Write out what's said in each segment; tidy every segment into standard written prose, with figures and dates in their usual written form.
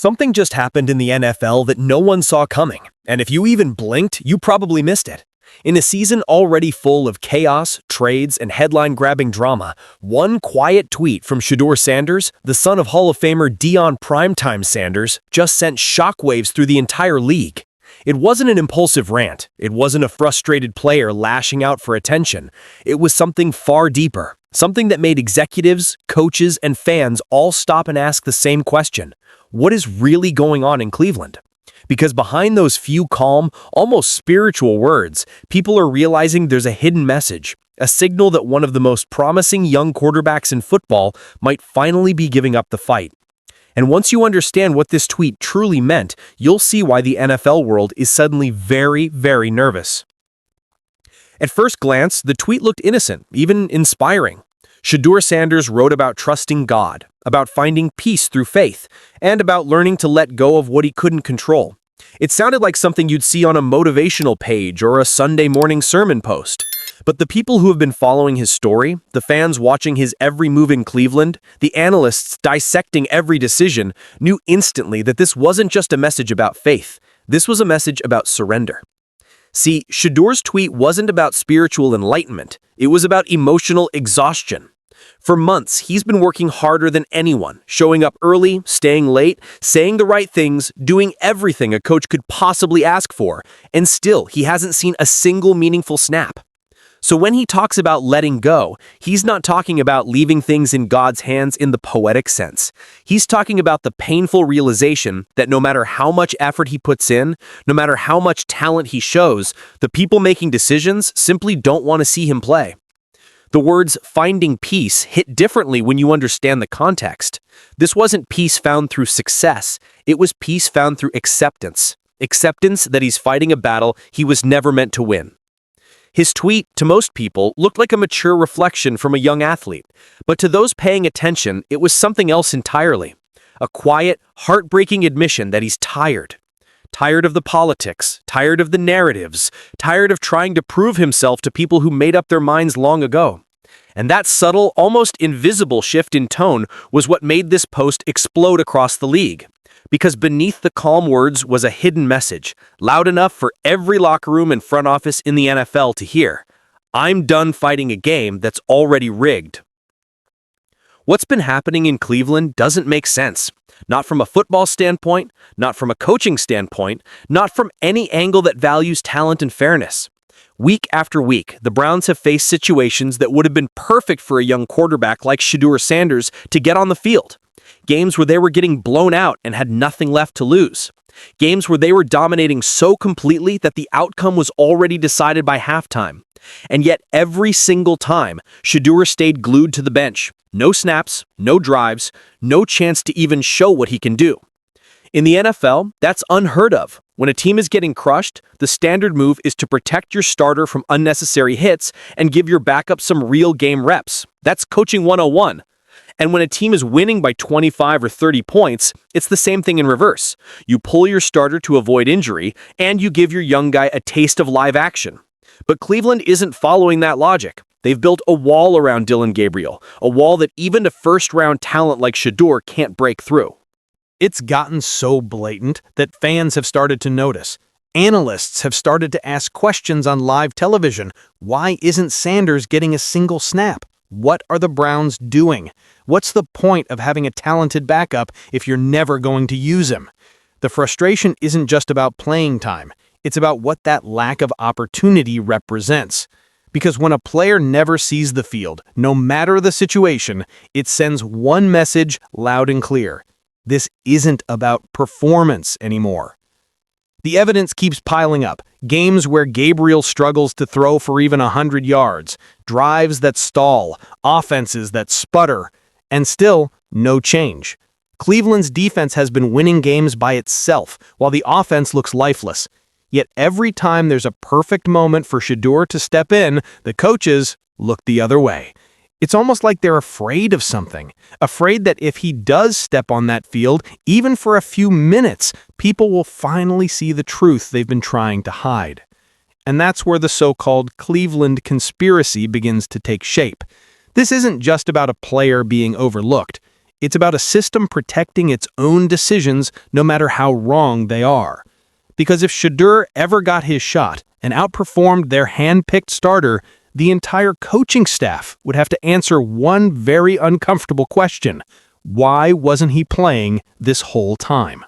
Something just happened in the NFL that no one saw coming, and if you even blinked, you probably missed it. In a season already full of chaos, trades, and headline-grabbing drama, one quiet tweet from Shedeur Sanders, the son of Hall of Famer Deion Primetime Sanders, just sent shockwaves through the entire league. It wasn't an impulsive rant. It wasn't a frustrated player lashing out for attention. It was something far deeper, something that made executives, coaches, and fans all stop and ask the same question. What is really going on in Cleveland? Because behind those few calm, almost spiritual words, people are realizing there's a hidden message, a signal that one of the most promising young quarterbacks in football might finally be giving up the fight. And once you understand what this tweet truly meant, you'll see why the NFL world is suddenly very, very nervous. At first glance, the tweet looked innocent, even inspiring. Shedeur Sanders wrote about trusting God, about finding peace through faith, and about learning to let go of what he couldn't control. It sounded like something you'd see on a motivational page or a Sunday morning sermon post. But the people who have been following his story, the fans watching his every move in Cleveland, the analysts dissecting every decision, knew instantly that this wasn't just a message about faith. This was a message about surrender. See, Shedeur's tweet wasn't about spiritual enlightenment. It was about emotional exhaustion. For months, he's been working harder than anyone, showing up early, staying late, saying the right things, doing everything a coach could possibly ask for, and still, he hasn't seen a single meaningful snap. So when he talks about letting go, he's not talking about leaving things in God's hands in the poetic sense. He's talking about the painful realization that no matter how much effort he puts in, no matter how much talent he shows, the people making decisions simply don't want to see him play. The words finding peace hit differently when you understand the context. This wasn't peace found through success. It was peace found through acceptance. Acceptance that he's fighting a battle he was never meant to win. His tweet, to most people, looked like a mature reflection from a young athlete, but to those paying attention, it was something else entirely. A quiet, heartbreaking admission that he's tired. Tired of the politics, tired of the narratives, tired of trying to prove himself to people who made up their minds long ago. And that subtle, almost invisible shift in tone was what made this post explode across the league. Because beneath the calm words was a hidden message, loud enough for every locker room and front office in the NFL to hear. I'm done fighting a game that's already rigged. What's been happening in Cleveland doesn't make sense. Not from a football standpoint, not from a coaching standpoint, not from any angle that values talent and fairness. Week after week, the Browns have faced situations that would have been perfect for a young quarterback like Shedeur Sanders to get on the field. Games where they were getting blown out and had nothing left to lose. Games where they were dominating so completely that the outcome was already decided by halftime. And yet every single time, Shedeur stayed glued to the bench. No snaps, no drives, no chance to even show what he can do. In the NFL, that's unheard of. When a team is getting crushed, the standard move is to protect your starter from unnecessary hits and give your backup some real game reps. That's coaching 101. And when a team is winning by 25 or 30 points, it's the same thing in reverse. You pull your starter to avoid injury, and you give your young guy a taste of live action. But Cleveland isn't following that logic. They've built a wall around Dylan Gabriel, a wall that even a first-round talent like Shedeur can't break through. It's gotten so blatant that fans have started to notice. Analysts have started to ask questions on live television. Why isn't Sanders getting a single snap? What are the Browns doing? What's the point of having a talented backup if you're never going to use him? The frustration isn't just about playing time. It's about what that lack of opportunity represents. Because when a player never sees the field, no matter the situation, it sends one message loud and clear. This isn't about performance anymore. The evidence keeps piling up. Games where Gabriel struggles to throw for even 100 yards, drives that stall, offenses that sputter, and still no change. Cleveland's defense has been winning games by itself, while the offense looks lifeless. Yet every time there's a perfect moment for Shedeur to step in, the coaches look the other way. It's almost like they're afraid of something, afraid that if he does step on that field, even for a few minutes, people will finally see the truth they've been trying to hide. And that's where the so-called Cleveland conspiracy begins to take shape. This isn't just about a player being overlooked. It's about a system protecting its own decisions no matter how wrong they are. Because if Shedeur ever got his shot and outperformed their hand-picked starter, the entire coaching staff would have to answer one very uncomfortable question. Why wasn't he playing this whole time?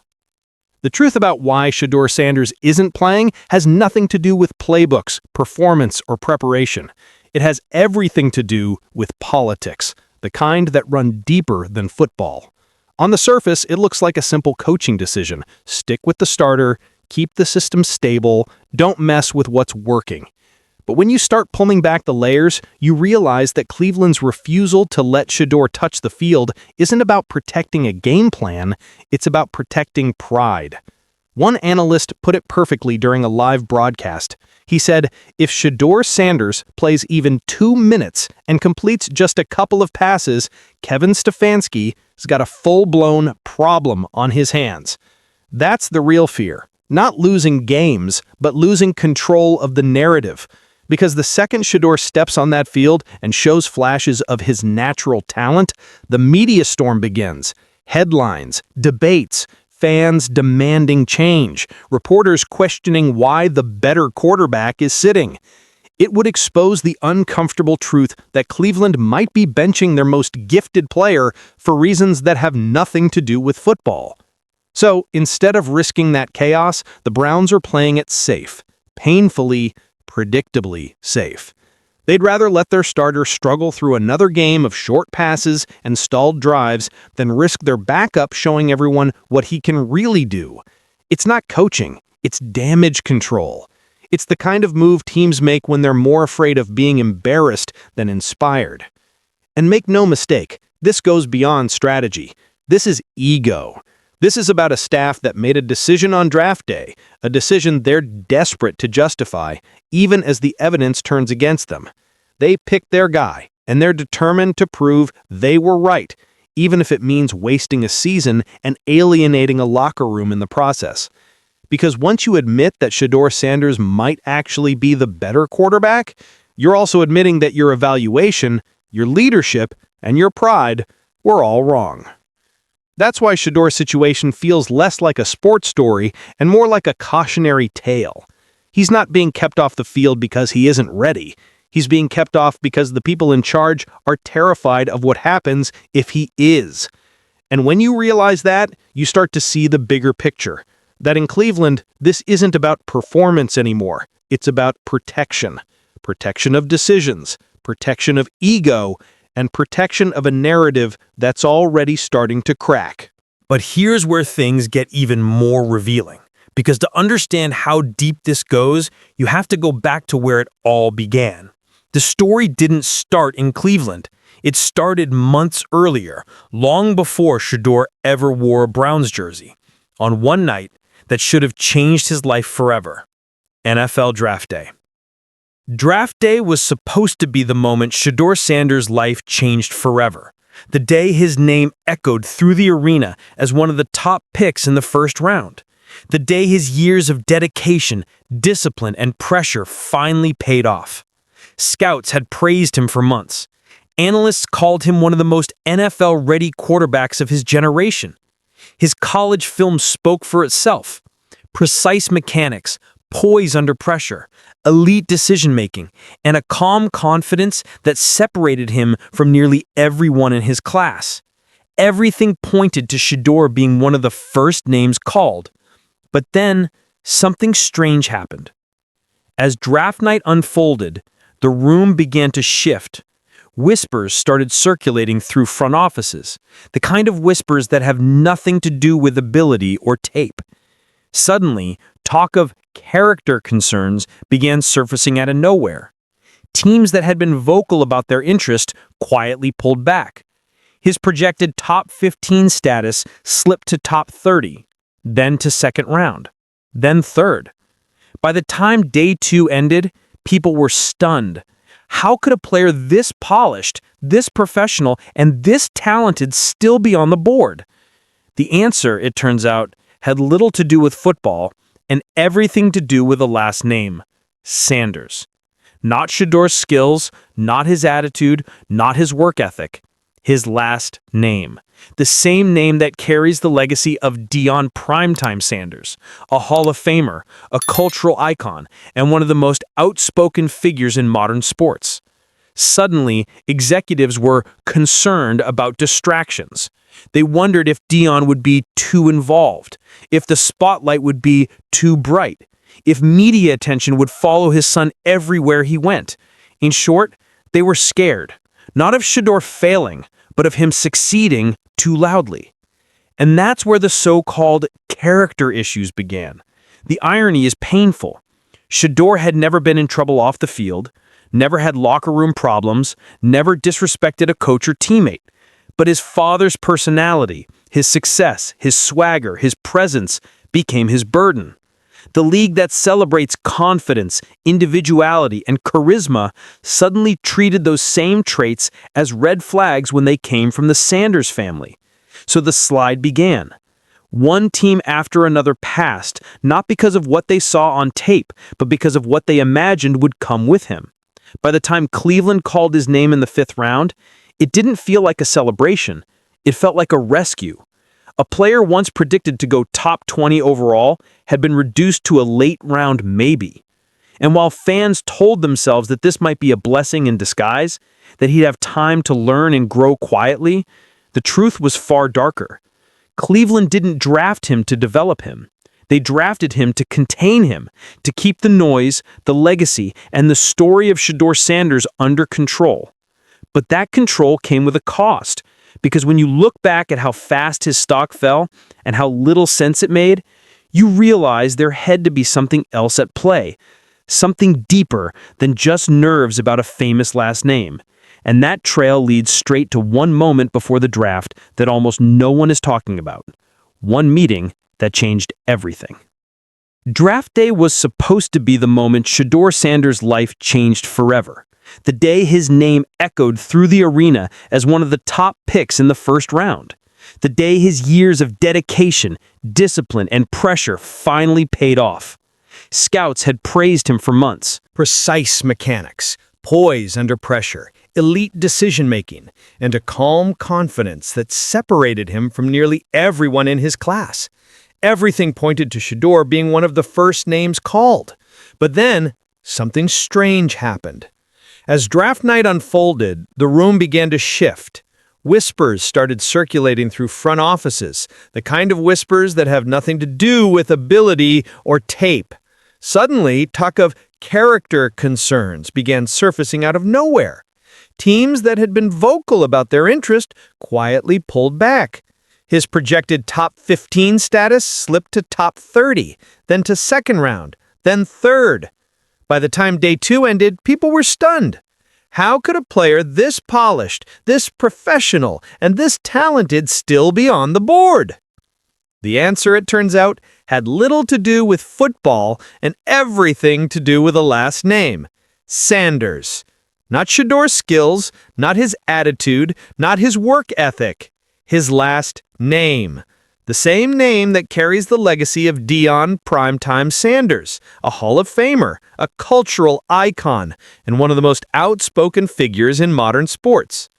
The truth about why Shedeur Sanders isn't playing has nothing to do with playbooks, performance, or preparation. It has everything to do with politics, the kind that run deeper than football. On the surface, it looks like a simple coaching decision. Stick with the starter, keep the system stable, don't mess with what's working. But when you start pulling back the layers, you realize that Cleveland's refusal to let Shedeur touch the field isn't about protecting a game plan, it's about protecting pride. One analyst put it perfectly during a live broadcast. He said, if Shedeur Sanders plays even 2 minutes and completes just a couple of passes, Kevin Stefanski has got a full-blown problem on his hands. That's the real fear. Not losing games, but losing control of the narrative. Because the second Shedeur steps on that field and shows flashes of his natural talent, the media storm begins. Headlines, debates, fans demanding change, reporters questioning why the better quarterback is sitting. It would expose the uncomfortable truth that Cleveland might be benching their most gifted player for reasons that have nothing to do with football. So, instead of risking that chaos, the Browns are playing it safe, painfully, predictably safe. They'd rather let their starter struggle through another game of short passes and stalled drives than risk their backup showing everyone what he can really do. It's not coaching, it's damage control. It's the kind of move teams make when they're more afraid of being embarrassed than inspired. And make no mistake, this goes beyond strategy. This is ego. This is about a staff that made a decision on draft day, a decision they're desperate to justify, even as the evidence turns against them. They picked their guy, and they're determined to prove they were right, even if it means wasting a season and alienating a locker room in the process. Because once you admit that Shedeur Sanders might actually be the better quarterback, you're also admitting that your evaluation, your leadership, and your pride were all wrong. That's why Shedeur's situation feels less like a sports story and more like a cautionary tale. He's not being kept off the field because he isn't ready. He's being kept off because the people in charge are terrified of what happens if he is. And when you realize that, you start to see the bigger picture. That in Cleveland, this isn't about performance anymore. It's about protection. Protection of decisions, protection of ego, and protection of a narrative that's already starting to crack. But here's where things get even more revealing. Because to understand how deep this goes, you have to go back to where it all began. The story didn't start in Cleveland. It started months earlier, long before Shedeur ever wore a Browns jersey, on one night that should have changed his life forever. NFL Draft Day. Draft Day was supposed to be the moment Shedeur Sanders' life changed forever. The day his name echoed through the arena as one of the top picks in the first round. The day his years of dedication, discipline, and pressure finally paid off. Scouts had praised him for months. Analysts called him one of the most NFL-ready quarterbacks of his generation. His college film spoke for itself. Precise mechanics, poise under pressure, elite decision-making, and a calm confidence that separated him from nearly everyone in his class. Everything pointed to Shedeur being one of the first names called. But then, something strange happened. As draft night unfolded, the room began to shift. Whispers started circulating through front offices, the kind of whispers that have nothing to do with ability or tape. Suddenly, talk of character concerns began surfacing out of nowhere. Teams that had been vocal about their interest quietly pulled back. His projected top 15 status slipped to top 30, then to second round, then third. By the time day 2 ended, people were stunned. How could a player this polished, this professional, and this talented still be on the board? The answer, it turns out, had little to do with football and everything to do with a last name, Sanders. Not Shedeur's skills, not his attitude, not his work ethic. his last name. The same name that carries the legacy of Deion Primetime Sanders, a Hall of Famer, a cultural icon, and one of the most outspoken figures in modern sports. Suddenly, executives were concerned about distractions. They wondered if Deion would be too involved, if the spotlight would be too bright, if media attention would follow his son everywhere he went. In short, they were scared, not of Shedeur failing, but of him succeeding too loudly. And that's where the so-called character issues began. The irony is painful. Shedeur had never been in trouble off the field, never had locker room problems, never disrespected a coach or teammate. But his father's personality, his success, his swagger, his presence became his burden. The league that celebrates confidence, individuality, and charisma suddenly treated those same traits as red flags when they came from the Sanders family. So the slide began. One team after another passed, not because of what they saw on tape, but because of what they imagined would come with him. By the time Cleveland called his name in the 5th round, it didn't feel like a celebration. It felt like a rescue. A player once predicted to go top 20 overall had been reduced to a late round maybe. And while fans told themselves that this might be a blessing in disguise, that he'd have time to learn and grow quietly, the truth was far darker. Cleveland didn't draft him to develop him. They drafted him to contain him, to keep the noise, the legacy, and the story of Shedeur Sanders under control. But that control came with a cost, because when you look back at how fast his stock fell and how little sense it made, you realize there had to be something else at play, something deeper than just nerves about a famous last name. And that trail leads straight to one moment before the draft that almost no one is talking about. One meeting that changed everything. Draft day was supposed to be the moment Shedeur Sanders' life changed forever. The day his name echoed through the arena as one of the top picks in the 1st round. The day his years of dedication, discipline, and pressure finally paid off. Scouts had praised him for months. Precise mechanics, poise under pressure, elite decision-making, and a calm confidence that separated him from nearly everyone in his class. Everything pointed to Shedeur being one of the first names called. But then, something strange happened. As draft night unfolded, the room began to shift. Whispers started circulating through front offices, the kind of whispers that have nothing to do with ability or tape. Suddenly, talk of character concerns began surfacing out of nowhere. Teams that had been vocal about their interest quietly pulled back. His projected top 15 status slipped to top 30, then to 2nd round, then 3rd. By the time day 2 ended, people were stunned. How could a player this polished, this professional, and this talented still be on the board? The answer, it turns out, had little to do with football and everything to do with a last name: Sanders. Not Shedeur's skills, not his attitude, not his work ethic. His last name. The same name that carries the legacy of Deion Primetime Sanders, a Hall of Famer, a cultural icon, and one of the most outspoken figures in modern sports.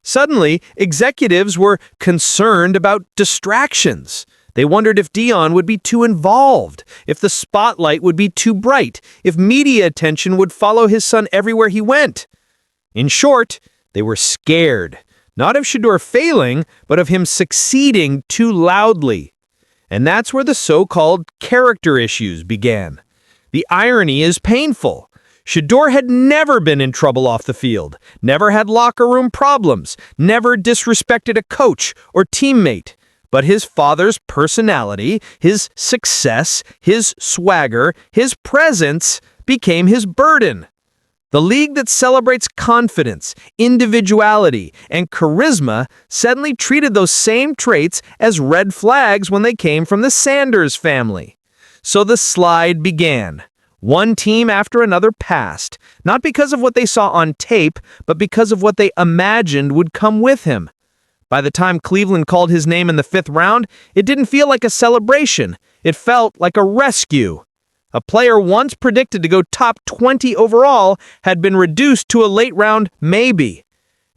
Suddenly, executives were concerned about distractions. They wondered if Deion would be too involved, if the spotlight would be too bright, if media attention would follow his son everywhere he went. In short, they were scared. Not of Shedeur failing, but of him succeeding too loudly. And that's where the so-called character issues began. The irony is painful. Shedeur had never been in trouble off the field, never had locker room problems, never disrespected a coach or teammate. But his father's personality, his success, his swagger, his presence became his burden. The league that celebrates confidence, individuality, and charisma suddenly treated those same traits as red flags when they came from the Sanders family. So the slide began. One team after another passed, not because of what they saw on tape, but because of what they imagined would come with him. By the time Cleveland called his name in the 5th round, it didn't feel like a celebration. It felt like a rescue. A player once predicted to go top 20 overall had been reduced to a late round maybe.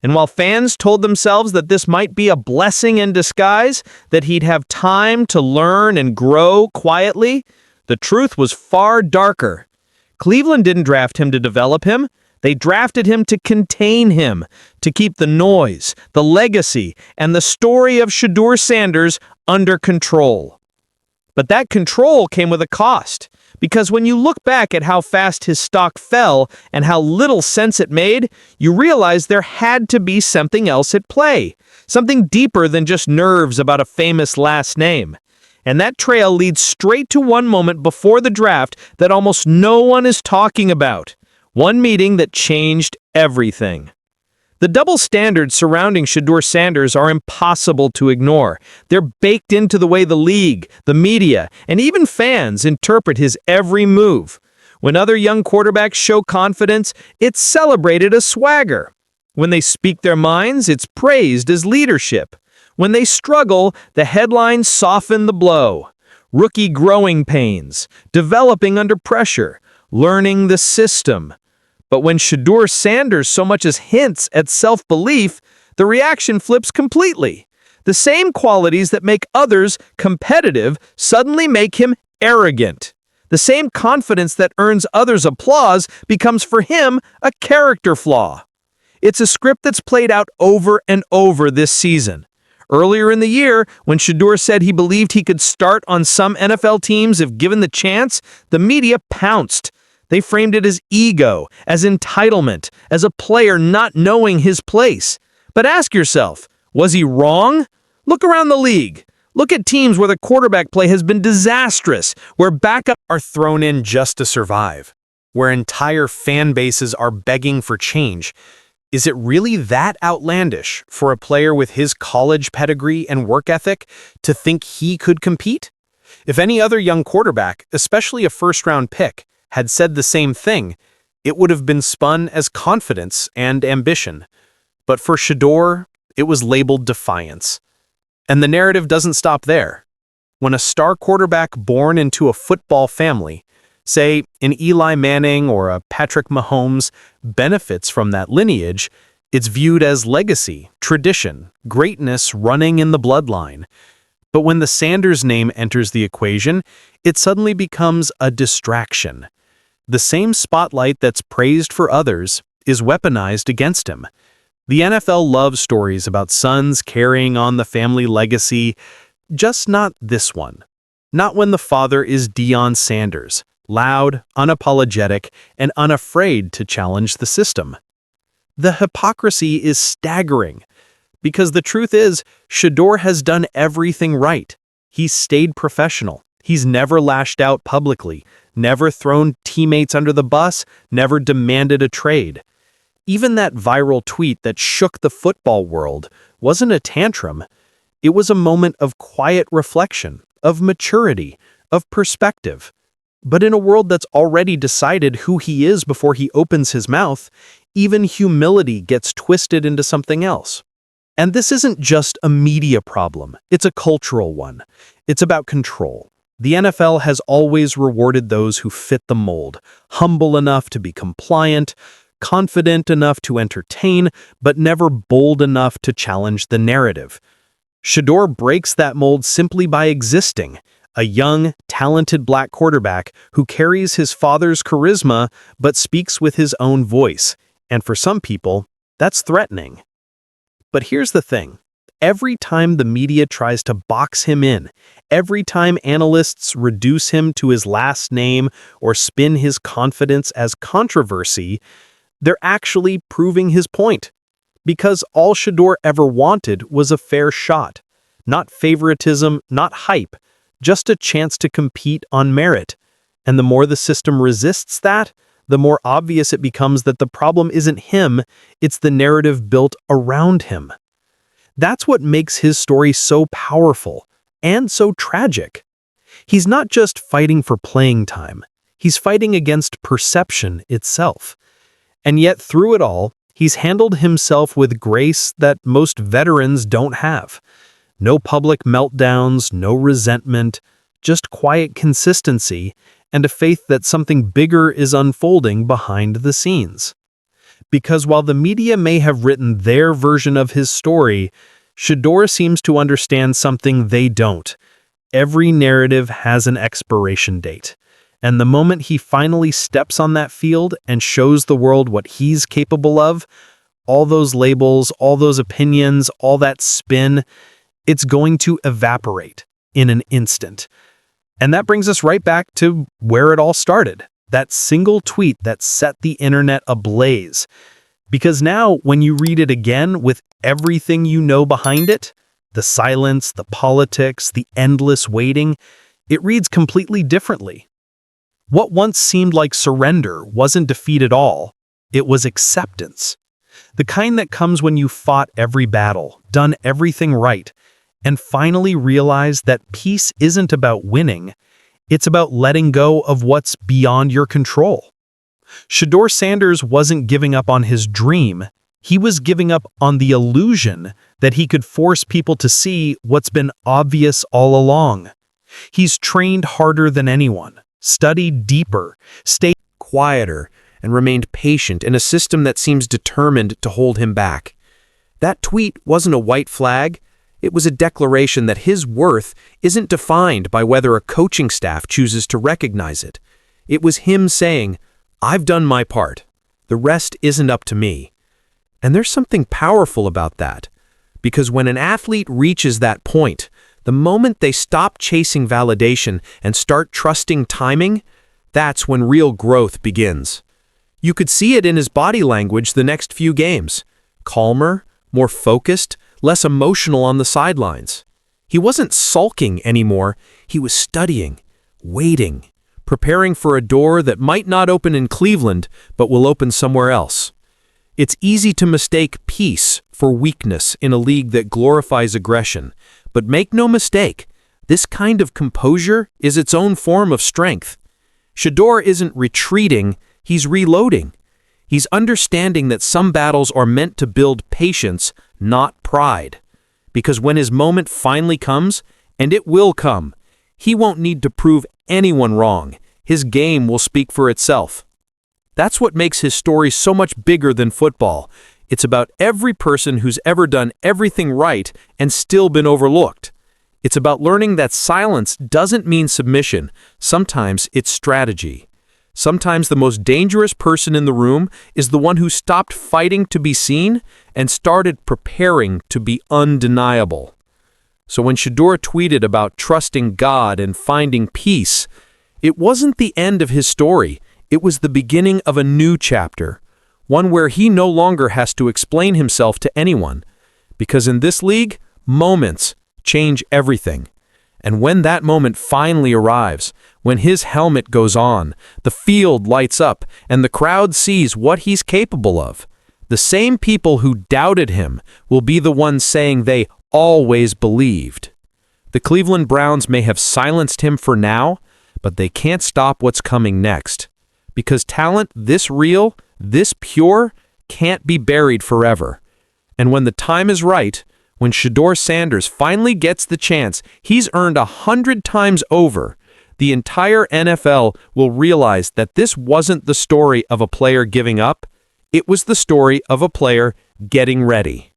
And while fans told themselves that this might be a blessing in disguise, that he'd have time to learn and grow quietly, the truth was far darker. Cleveland didn't draft him to develop him. They drafted him to contain him, to keep the noise, the legacy, and the story of Shedeur Sanders under control. But that control came with a cost, because when you look back at how fast his stock fell and how little sense it made, you realize there had to be something else at play, something deeper than just nerves about a famous last name. And that trail leads straight to one moment before the draft that almost no one is talking about. One meeting that changed everything. The double standards surrounding Shedeur Sanders are impossible to ignore. They're baked into the way the league, the media, and even fans interpret his every move. When other young quarterbacks show confidence, it's celebrated as swagger. When they speak their minds, it's praised as leadership. When they struggle, the headlines soften the blow. Rookie growing pains, developing under pressure, learning the system. But when Shedeur Sanders so much as hints at self-belief, the reaction flips completely. The same qualities that make others competitive suddenly make him arrogant. The same confidence that earns others applause becomes for him a character flaw. It's a script that's played out over and over this season. Earlier in the year, when Shedeur said he believed he could start on some NFL teams if given the chance, the media pounced. They framed it as ego, as entitlement, as a player not knowing his place. But ask yourself, was he wrong? Look around the league. Look at teams where the quarterback play has been disastrous, where backups Are thrown in just to survive, where entire fan bases are begging for change. Is it really that outlandish for a player with his college pedigree and work ethic to think he could compete? If any other young quarterback, especially a first-round pick, had said the same thing, it would have been spun as confidence and ambition. But for Shedeur, it was labeled defiance. And the narrative doesn't stop there. When a star quarterback born into a football family, say an Eli Manning or a Patrick Mahomes, benefits from that lineage, it's viewed as legacy, tradition, greatness running in the bloodline. But when the Sanders name enters the equation, it suddenly becomes a distraction. The same spotlight that's praised for others is weaponized against him. The NFL loves stories about sons carrying on the family legacy, just not this one. Not when the father is Deion Sanders, loud, unapologetic, and unafraid to challenge the system. The hypocrisy is staggering, because the truth is, Shedeur has done everything right. He's stayed professional. He's never lashed out publicly, never thrown teammates under the bus, never demanded a trade. Even that viral tweet that shook the football world wasn't a tantrum. It was a moment of quiet reflection, of maturity, of perspective. But in a world that's already decided who he is before he opens his mouth, even humility gets twisted into something else. And this isn't just a media problem, it's a cultural one. It's about control. The NFL has always rewarded those who fit the mold, humble enough to be compliant, confident enough to entertain, but never bold enough to challenge the narrative. Shedeur breaks that mold simply by existing, a young, talented black quarterback who carries his father's charisma but speaks with his own voice. And for some people, that's threatening. But here's the thing. Every time the media tries to box him in, every time analysts reduce him to his last name or spin his confidence as controversy, they're actually proving his point. Because all Shedeur ever wanted was a fair shot. Not favoritism, not hype, just a chance to compete on merit. And the more the system resists that, the more obvious it becomes that the problem isn't him, it's the narrative built around him. That's what makes his story so powerful and so tragic. He's not just fighting for playing time, he's fighting against perception itself. And yet through it all, he's handled himself with grace that most veterans don't have. No public meltdowns, no resentment, just quiet consistency and a faith that something bigger is unfolding behind the scenes. Because while the media may have written their version of his story, Shedeur seems to understand something they don't. Every narrative has an expiration date. And the moment he finally steps on that field and shows the world what he's capable of, all those labels, all those opinions, all that spin, it's going to evaporate in an instant. And that brings us right back to where it all started. That single tweet that set the internet ablaze. Because now, when you read it again with everything you know behind it, the silence, the politics, the endless waiting, it reads completely differently. What once seemed like surrender wasn't defeat at all. It was acceptance. The kind that comes when you fought every battle, done everything right, and finally realized that peace isn't about winning. It's about letting go of what's beyond your control. Deion Sanders wasn't giving up on his dream. He was giving up on the illusion that he could force people to see what's been obvious all along. He's trained harder than anyone, studied deeper, stayed Quieter, and remained patient in a system that seems determined to hold him back. That tweet wasn't a white flag. It was a declaration that his worth isn't defined by whether a coaching staff chooses to recognize it. It was him saying, "I've done my part. The rest isn't up to me." And there's something powerful about that, because when an athlete reaches that point, the moment they stop chasing validation and start trusting timing, that's when real growth begins. You could see it in his body language the next few games. Calmer, more focused, less emotional on the sidelines. He wasn't sulking anymore. He was studying, waiting, preparing for a door that might not open in Cleveland, but will open somewhere else. It's easy to mistake peace for weakness in a league that glorifies aggression, but make no mistake, this kind of composure is its own form of strength. Shedeur isn't retreating, he's reloading. He's understanding that some battles are meant to build patience, not pride. Because when his moment finally comes, and it will come, he won't need to prove anyone wrong. His game will speak for itself. That's what makes his story so much bigger than football. It's about every person who's ever done everything right and still been overlooked. It's about learning that silence doesn't mean submission. Sometimes it's strategy. Sometimes the most dangerous person in the room is the one who stopped fighting to be seen and started preparing to be undeniable. So when Shedeur tweeted about trusting God and finding peace, it wasn't the end of his story. It was the beginning of a new chapter, one where he no longer has to explain himself to anyone. Because in this league, moments change everything. And when that moment finally arrives, when his helmet goes on, the field lights up, and the crowd sees what he's capable of, the same people who doubted him will be the ones saying they always believed. The Cleveland Browns may have silenced him for now, but they can't stop what's coming next. Because talent this real, this pure, can't be buried forever. And when the time is right, when Deion Sanders finally gets the chance he's earned 100 times over, the entire NFL will realize that this wasn't the story of a player giving up, it was the story of a player getting ready.